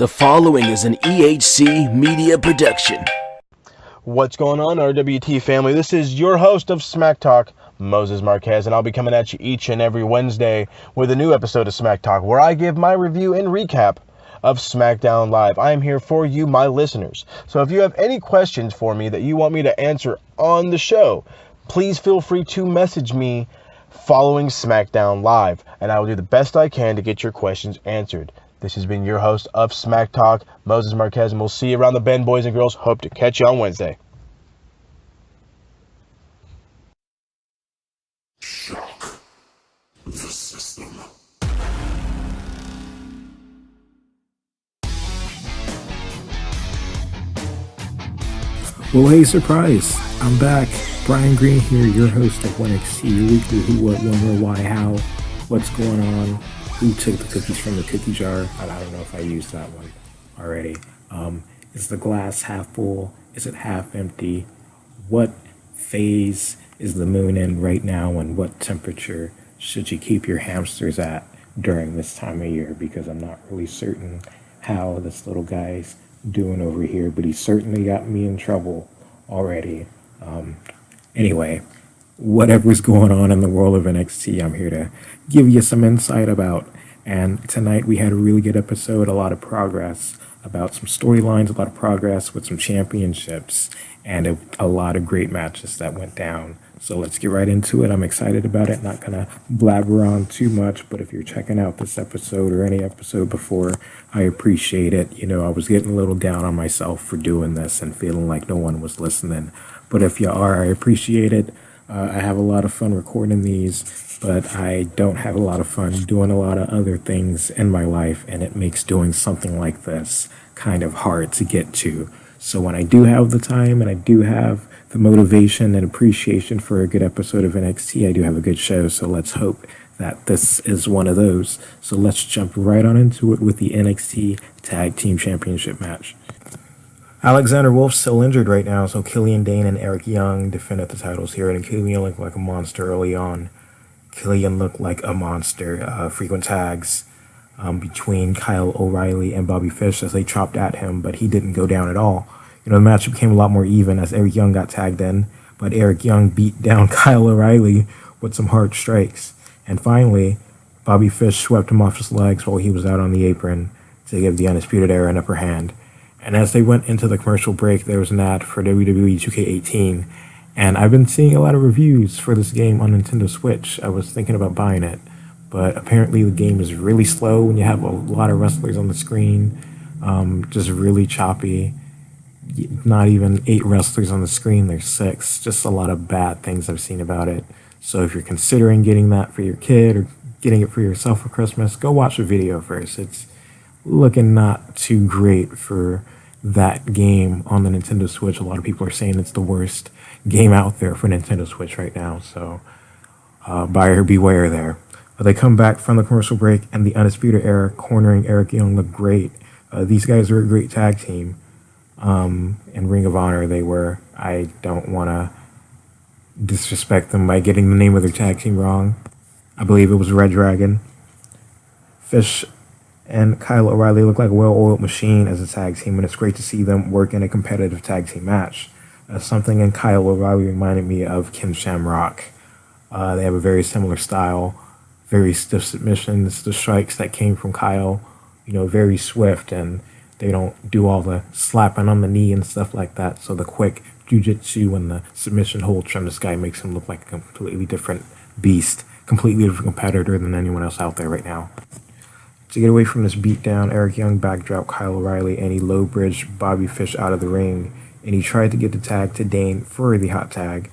The following is an EHC media production. What's going on, RWT family? This is your host of Smack Talk, Moses Marquez, and I'll be coming at you each and every Wednesday with a new episode of Smack Talk, where I give my review and recap of SmackDown Live. I am here for you, my listeners. So if you have any questions for me that you want me to answer on the show, please feel free to message me following SmackDown Live, and I will do the best I can to get your questions answered. This has been your host of Smack Talk, Moses Marquez, and we'll see you around the bend, boys and girls. Hope to catch you on Wednesday. Shock the system. Well, hey, surprise! I'm back. Brian Green here, your host of WHENXTEP, your weekly who, what, when, where, why, how, what's going on, who took the cookies from the cookie jar. I don't know if I used that one already. Is the glass half full? Is it half empty? What phase is the moon in right now, and what temperature should you keep your hamsters at during this time of year? Because I'm not really certain how this little guy's doing over here, but he certainly got me in trouble already. Anyway, whatever's going on in the world of NXT, I'm here to give you some insight about. And tonight we had a really good episode, a lot of progress about some storylines, a lot of progress with some championships, and a lot of great matches that went down. So let's get right into it. I'm excited about it. Not gonna blabber on too much, but if you're checking out this episode or any episode before, I appreciate it. You know, I was getting a little down on myself for doing this and feeling like no one was listening. But if you are, I appreciate it. I have a lot of fun recording these, but I don't have a lot of fun doing a lot of other things in my life, and it makes doing something like this kind of hard to get to. So when I do have the time and I do have the motivation and appreciation for a good episode of NXT, I do have a good show. So let's hope that this is one of those. So let's jump right on into it with the NXT Tag Team Championship match. Alexander Wolf's still injured right now, so Killian Dane and Eric Young defended the titles here, and Killian looked like a monster early on. Killian looked like a monster. Frequent tags between Kyle O'Reilly and Bobby Fish as they chopped at him, but he didn't go down at all. You know, the match became a lot more even as Eric Young got tagged in, but Eric Young beat down Kyle O'Reilly with some hard strikes. And finally, Bobby Fish swept him off his legs while he was out on the apron to give the Undisputed Era an upper hand. And as they went into the commercial break, there was an ad for WWE 2K18. And I've been seeing a lot of reviews for this game on Nintendo Switch. I was thinking about buying it, but apparently the game is really slow when you have a lot of wrestlers on the screen, just really choppy. Not even 8 wrestlers on the screen, there's 6. Just a lot of bad things I've seen about it. So if you're considering getting that for your kid or getting it for yourself for Christmas, go watch the video first. It's looking not too great for that game on the Nintendo Switch. A lot of people are saying it's the worst game out there for Nintendo Switch right now. So buyer beware there. They come back from the commercial break, and the Undisputed Era cornering Eric Young looked great. These guys are a great tag team. In Ring of Honor, they were. I don't want to disrespect them by getting the name of their tag team wrong. I believe it was Red Dragon. Fish and Kyle O'Reilly look like a well-oiled machine as a tag team, and it's great to see them work in a competitive tag team match. Something in Kyle O'Reilly reminded me of Ken Shamrock. They have a very similar style, very stiff submissions. The strikes that came from Kyle, you know, very swift, and they don't do all the slapping on the knee and stuff like that. So the quick jiu-jitsu and the submission holds from this guy makes him look like a completely different beast, completely different competitor than anyone else out there right now. To get away from this beatdown, Eric Young backdropped Kyle O'Reilly and he low-bridged Bobby Fish out of the ring. And he tried to get the tag to Dane for the hot tag.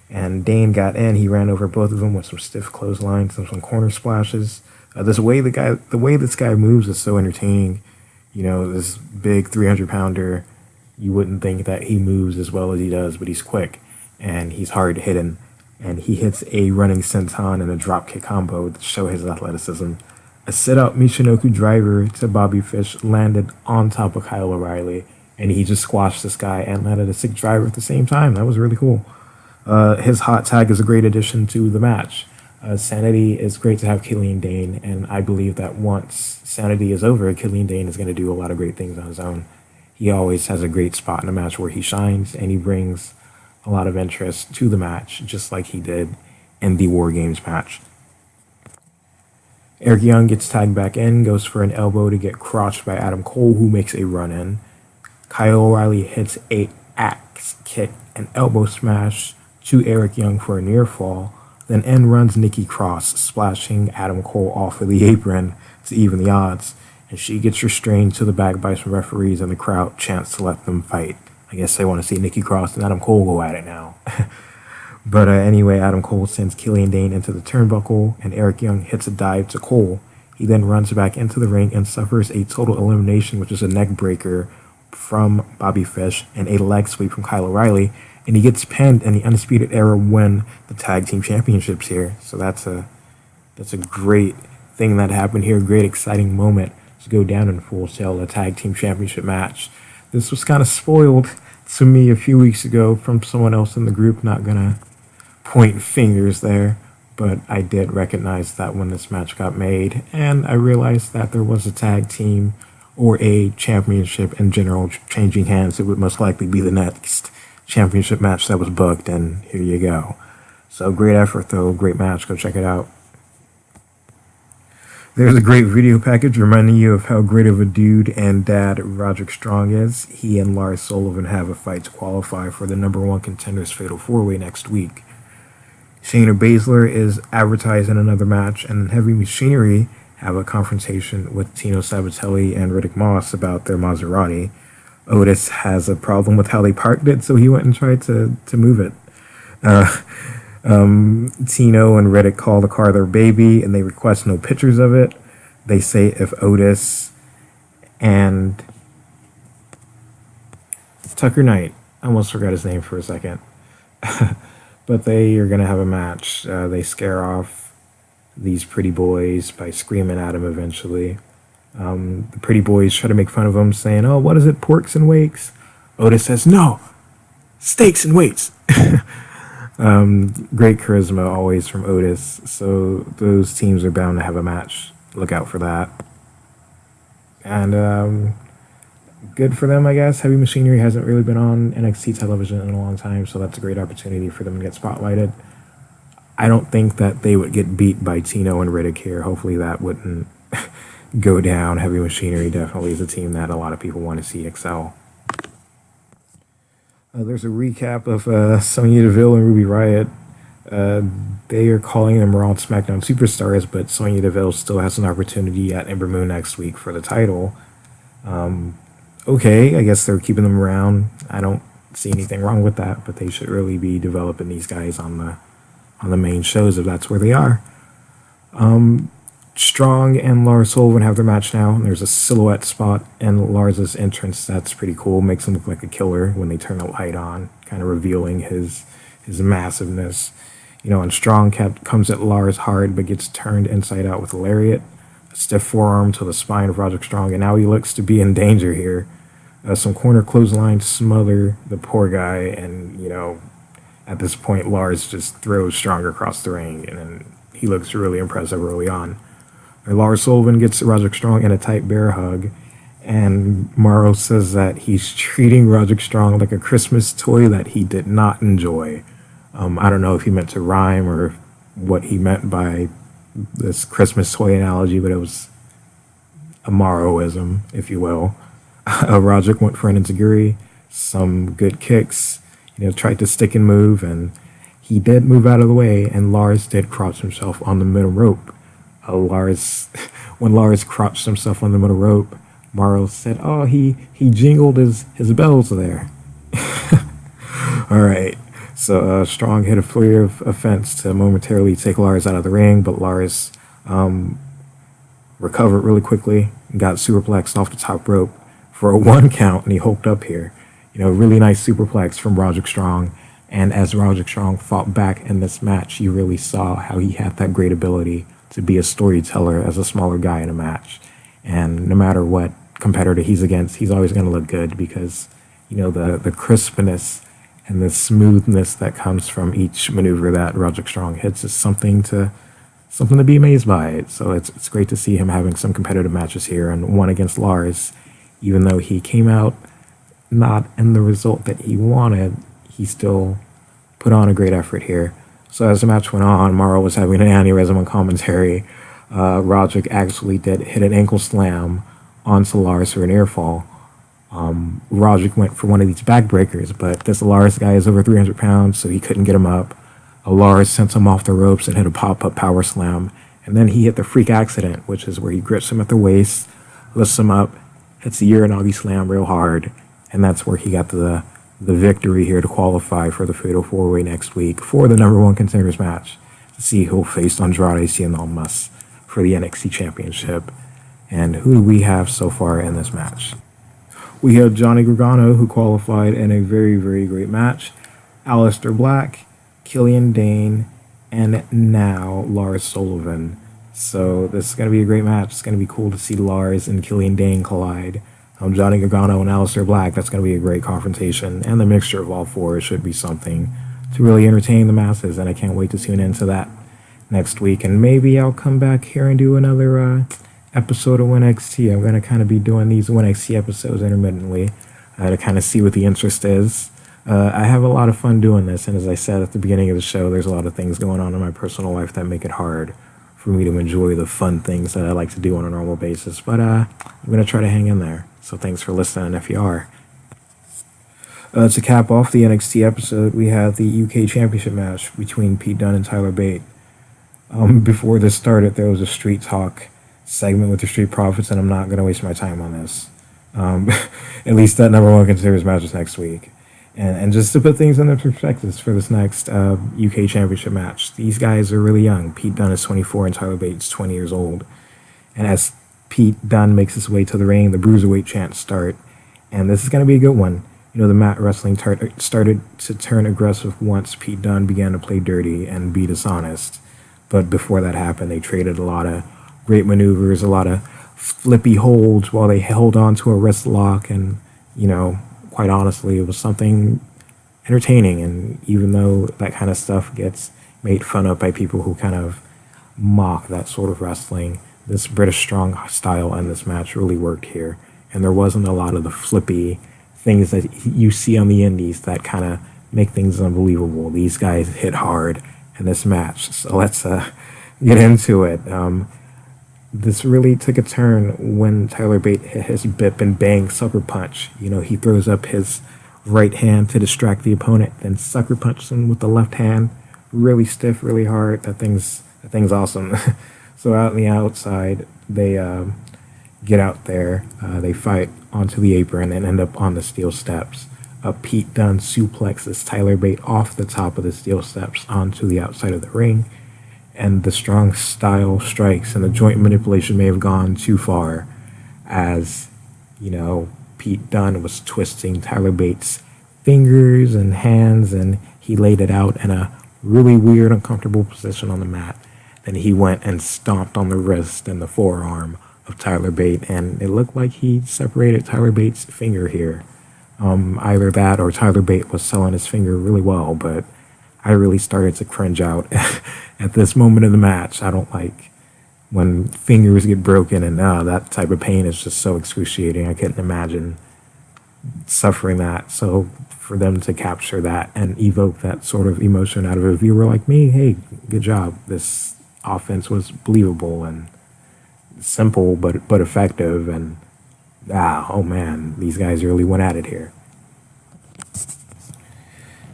And Dane got in. He ran over both of them with some stiff clotheslines and some corner splashes. The way this guy moves is so entertaining. You know, this big 300-pounder, you wouldn't think that he moves as well as he does, but he's quick and he's hard hitting. And he hits a running senton and a dropkick combo to show his athleticism. A sit-up Michinoku driver to Bobby Fish landed on top of Kyle O'Reilly, and he just squashed this guy and landed a sick driver at the same time. That was really cool. His hot tag is a great addition to the match. Sanity is great to have Killian Dane, and I believe that once Sanity is over, Killian Dane is going to do a lot of great things on his own. He always has a great spot in a match where he shines, and he brings a lot of interest to the match, just like he did in the War Games match. Eric Young gets tagged back in, goes for an elbow to get crotched by Adam Cole, who makes a run in. Kyle O'Reilly hits a axe kick and elbow smash to Eric Young for a near fall, then in runs Nikki Cross, splashing Adam Cole off of the apron to even the odds, and she gets restrained to the back by some referees, and the crowd chants to let them fight. I guess they want to see Nikki Cross and Adam Cole go at it now. But anyway, Adam Cole sends Killian Dane into the turnbuckle, and Eric Young hits a dive to Cole. He then runs back into the ring and suffers a total elimination, which is a neck breaker from Bobby Fish and a leg sweep from Kyle O'Reilly, and he gets pinned, and the Undisputed Era win the Tag Team Championships here. So that's a great thing that happened here, great exciting moment to go down in Full Sail, a Tag Team Championship match. This was kind of spoiled to me a few weeks ago from someone else in the group, not gonna point fingers there, but I did recognize that when this match got made, and I realized that there was a tag team or a championship in general changing hands. It would most likely be the next championship match that was booked, and here you go. So great effort though, great match, go check it out. There's a great video package reminding you of how great of a dude and dad Roderick Strong is. He and Lars Sullivan have a fight to qualify for the #1 Contenders Fatal 4-Way next week. Shayna Baszler is advertised in another match, and Heavy Machinery have a confrontation with Tino Sabatelli and Riddick Moss about their Maserati. Otis has a problem with how they parked it, so he went and tried to move it. Tino and Riddick call the car their baby, and they request no pictures of it. They say if Otis and Tucker Knight, I almost forgot his name for a second, but they are going to have a match. They scare off these pretty boys by screaming at him eventually. The pretty boys try to make fun of him, saying, "Oh, what is it, porks and wakes?" Otis says, "No, steaks and weights." Great charisma always from Otis, so those teams are bound to have a match. Look out for that. And good for them, I guess. Heavy Machinery hasn't really been on NXT television in a long time, so that's a great opportunity for them to get spotlighted. I don't think that they would get beat by Tino and Riddick here. Hopefully that wouldn't go down. Heavy Machinery definitely is a team that a lot of people want to see excel. There's a recap of Sonya Deville and Ruby Riott. They are calling them Raw and SmackDown Superstars, but Sonya Deville still has an opportunity at Ember Moon next week for the title. Okay, I guess they're keeping them around. I don't see anything wrong with that, but they should really be developing these guys on the main shows if that's where they are. Strong and Lars Sullivan have their match now, and there's a silhouette spot in Lars's entrance that's pretty cool. Makes him look like a killer when they turn the light on, kind of revealing his massiveness. You know, and Strong comes at Lars hard, but gets turned inside out with a lariat, a stiff forearm to the spine of Roderick Strong, and now he looks to be in danger here. Some corner clotheslines smother the poor guy, and, you know, at this point, Lars just throws Strong across the ring, and then he looks really impressive early on. Lars Sullivan gets Roderick Strong in a tight bear hug, and Morrow says that he's treating Roderick Strong like a Christmas toy that he did not enjoy. I don't know if he meant to rhyme or what he meant by this Christmas toy analogy, but it was a Morrowism, if you will. Roderick went for an enziguri, some good kicks, tried to stick and move, and he did move out of the way, and Lars did crotch himself on the middle rope. When Lars crotched himself on the middle rope, Morrow said, "Oh, he jingled his bells there." All right. So Strong hit a flurry of offense to momentarily take Lars out of the ring, but Lars recovered really quickly and got superplexed off the top rope for a 1 count, and he hulked up here. Really nice superplex from Roderick Strong. And as Roderick Strong fought back in this match, you really saw how he had that great ability to be a storyteller as a smaller guy in a match. And no matter what competitor he's against, he's always going to look good because, the crispness and the smoothness that comes from each maneuver that Roderick Strong hits is something to something to be amazed by. So it's great to see him having some competitive matches here, and one against Lars, even though he came out not in the result that he wanted, he still put on a great effort here. So as the match went on, Morrow was having an aneurysm on commentary. Roderick actually did hit an ankle slam onto Lars for an ear fall. Roderick went for one of these backbreakers, but this Lars guy is over 300 pounds, so he couldn't get him up. Lars sent him off the ropes and hit a pop-up power slam, and then he hit the freak accident, which is where he grips him at the waist, lifts him up, hits the Uranagi slam real hard, and that's where he got the victory here to qualify for the Fatal 4-Way next week for the number one contenders match to see who'll face Andrade Cien Almas for the NXT Championship. And who do we have so far in this match? We have Johnny Gargano, who qualified in a very, very great match, Aleister Black, Killian Dane, and now Lars Sullivan. So this is going to be a great match. It's going to be cool to see Lars and Killian Dane collide. Johnny Gargano and Aleister Black, that's going to be a great confrontation. And the mixture of all four should be something to really entertain the masses. And I can't wait to tune into that next week. And maybe I'll come back here and do another episode of WhenXT. I'm going to kind of be doing these WhenXT episodes intermittently to kind of see what the interest is. I have a lot of fun doing this, and as I said at the beginning of the show, there's a lot of things going on in my personal life that make it hard for me to enjoy the fun things that I like to do on a normal basis, but I'm going to try to hang in there. So thanks for listening if you are. To cap off the NXT episode, we have the UK Championship match between Pete Dunne and Tyler Bate. Before this started, there was a Street Talk segment with the Street Profits, and I'm not going to waste my time on this. At least that number one contenders match is next week. And just to put things in their perspectives for this next UK Championship match, these guys are really young. Pete Dunne is 24 and Tyler Bate is 20 years old. And as Pete Dunne makes his way to the ring, the Bruiserweight chants start. And this is going to be a good one. You know, the mat wrestling started to turn aggressive once Pete Dunne began to play dirty and be dishonest. But before that happened, they traded a lot of great maneuvers, a lot of flippy holds while they held on to a wrist lock. And, you know, quite honestly, it was something entertaining. And even though that kind of stuff gets made fun of by people who kind of mock that sort of wrestling, this British strong style in this match really worked here. And there wasn't a lot of the flippy things that you see on the indies that kind of make things unbelievable. These guys hit hard in this match. So let's get into it. This really took a turn when Tyler Bate hit his bip and bang sucker punch. You know, he throws up his right hand to distract the opponent, then sucker punches him with the left hand, really stiff, really hard. That thing's awesome. So out on the outside, they get out there, they fight onto the apron and end up on the steel steps. Pete Dunne suplexes Tyler Bate off the top of the steel steps onto the outside of the ring. And the strong style strikes and the joint manipulation may have gone too far, as, you know, Pete Dunne was twisting Tyler Bates' fingers and hands, and he laid it out in a really weird, uncomfortable position on the mat. Then he went and stomped on the wrist and the forearm of Tyler Bate, and it looked like he separated Tyler Bates' finger here. Either that or Tyler Bate was selling his finger really well, but I really started to cringe out at this moment of the match. I don't like when fingers get broken, and that type of pain is just so excruciating. I couldn't imagine suffering that. So for them to capture that and evoke that sort of emotion out of a viewer like me, hey, good job. This offense was believable and simple, but effective. And oh man, these guys really went at it here.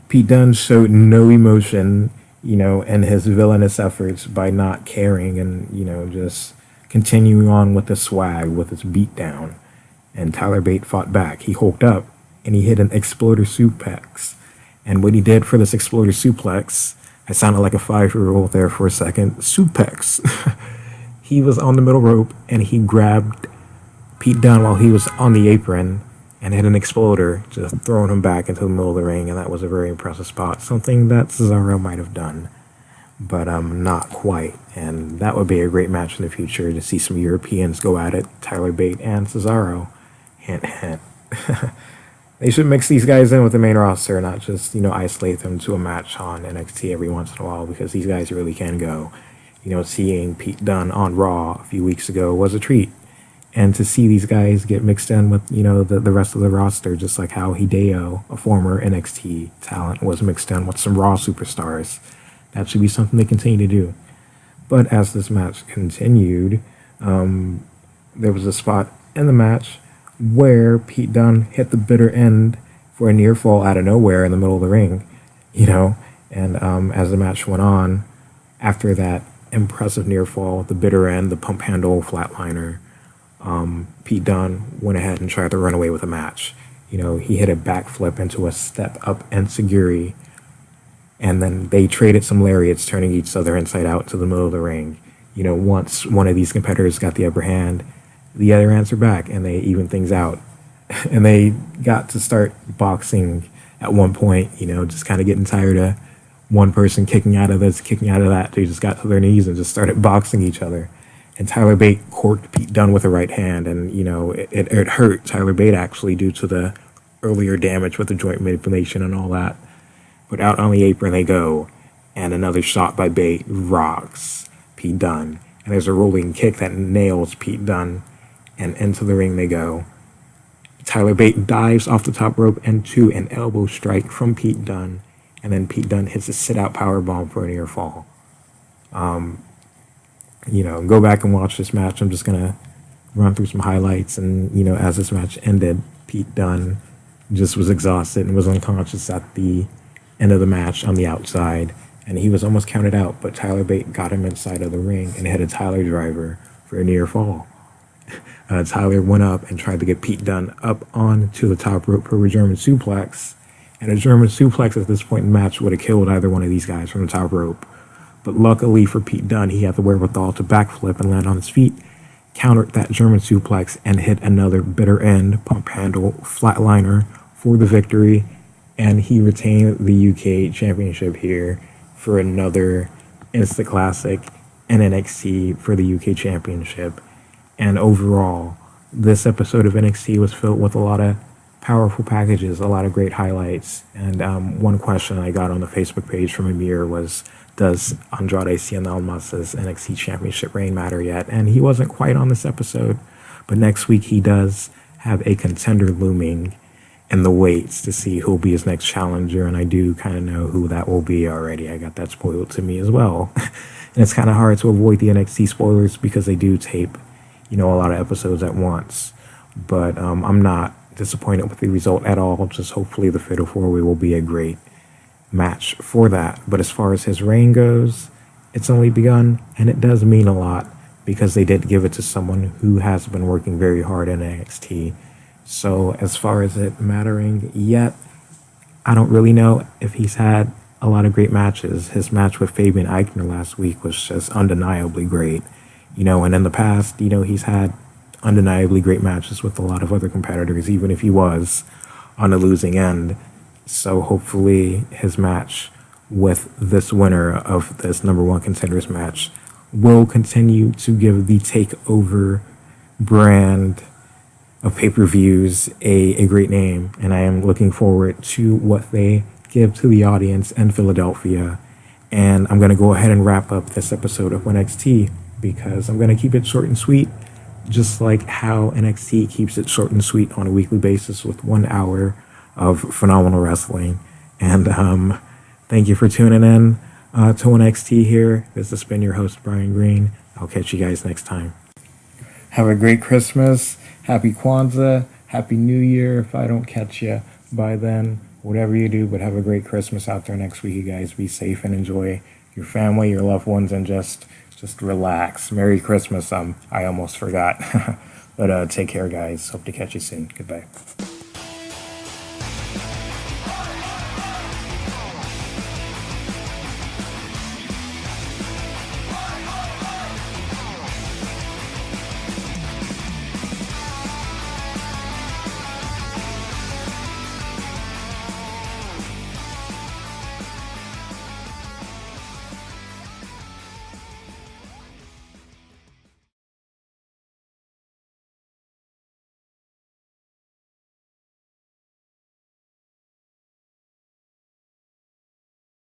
Pete Dunne showed no emotion, you know, in his villainous efforts by not caring and, you know, just continuing on with the swag, with his beatdown. And Tyler Bate fought back. He hulked up and he hit an exploder suplex. And what he did for this exploder suplex, I sounded like a 5-year-old there for a second, suplex. He was on the middle rope and he grabbed Pete Dunne while he was on the apron and hit an exploder, just throwing him back into the middle of the ring, and that was a very impressive spot. Something that Cesaro might have done, but not quite. And that would be a great match in the future to see some Europeans go at it, Tyler Bate and Cesaro. Hint, hint. They should mix these guys in with the main roster, not just, you know, isolate them to a match on NXT every once in a while, because these guys really can go. seeing Pete Dunne on Raw a few weeks ago was a treat. And to see these guys get mixed in with, the rest of the roster, just like how Hideo, a former NXT talent, was mixed in with some Raw superstars, that should be something they continue to do. But as this match continued, there was a spot in the match where Pete Dunne hit the bitter end for a near fall out of nowhere in the middle of the ring, and as the match went on, after that impressive near fall, the bitter end, the pump handle flatliner, Pete Dunne went ahead and tried to run away with the match. He hit a backflip into a step up enziguri, and then they traded some lariats, turning each other inside out to the middle of the ring. Once one of these competitors got the upper hand, the other answered back, and they evened things out. And they got to start boxing at one point, just kind of getting tired of one person kicking out of this, kicking out of that. They just got to their knees and just started boxing each other. And Tyler Bate corked Pete Dunne with the right hand, and it hurt Tyler Bate actually due to the earlier damage with the joint manipulation and all that. But out on the apron they go, and another shot by Bate rocks Pete Dunne. And there's a rolling kick that nails Pete Dunne, and into the ring they go. Tyler Bate dives off the top rope into an elbow strike from Pete Dunne, and then Pete Dunne hits a sit-out powerbomb for a near fall. Go back and watch this match. I'm just going to run through some highlights. And, as this match ended, Pete Dunne just was exhausted and was unconscious at the end of the match on the outside. And he was almost counted out, but Tyler Bate got him inside of the ring and hit a Tyler driver for a near fall. Tyler went up and tried to get Pete Dunne up onto the top rope for a German suplex. And a German suplex at this point in the match would have killed either one of these guys from the top rope. But luckily for Pete Dunne, he had the wherewithal to backflip and land on his feet, countered that German suplex, and hit another bitter end pump handle flatliner for the victory. And he retained the UK Championship here for another Insta Classic and NXT for the UK Championship. And overall, this episode of NXT was filled with a lot of powerful packages, a lot of great highlights. And one question I got on the Facebook page from Amir was, does Andrade Cien Almas's NXT Championship reign matter yet? And he wasn't quite on this episode, but next week he does have a contender looming in the weights to see who'll be his next challenger, and I do kind of know who that will be already. I got that spoiled to me as well. And it's kind of hard to avoid the NXT spoilers because they do tape, a lot of episodes at once. But I'm not disappointed with the result at all. Just hopefully the Fatal 4-Way will be a great match for that. But as far as his reign goes, it's only begun, and it does mean a lot because they did give it to someone who has been working very hard in NXT. So as far as it mattering yet, I don't really know if he's had a lot of great matches. His match with Fabian Eichner last week was just undeniably great, and in the past, he's had undeniably great matches with a lot of other competitors, even if he was on the losing end. So hopefully his match with this winner of this number one contenders match will continue to give the TakeOver brand of pay-per-views a great name. And I am looking forward to what they give to the audience in Philadelphia. And I'm going to go ahead and wrap up this episode of NXT because I'm going to keep it short and sweet, just like how NXT keeps it short and sweet on a weekly basis with 1 hour of phenomenal wrestling. And thank you for tuning in to NXT here. This has been your host, Brian Green. I'll catch you guys next time. Have a great Christmas. Happy Kwanzaa. Happy New Year if I don't catch you by then. Whatever you do, but have a great Christmas out there next week, you guys. Be safe and enjoy your family, your loved ones, and just relax. Merry Christmas. I almost forgot. But take care, guys. Hope to catch you soon. Goodbye.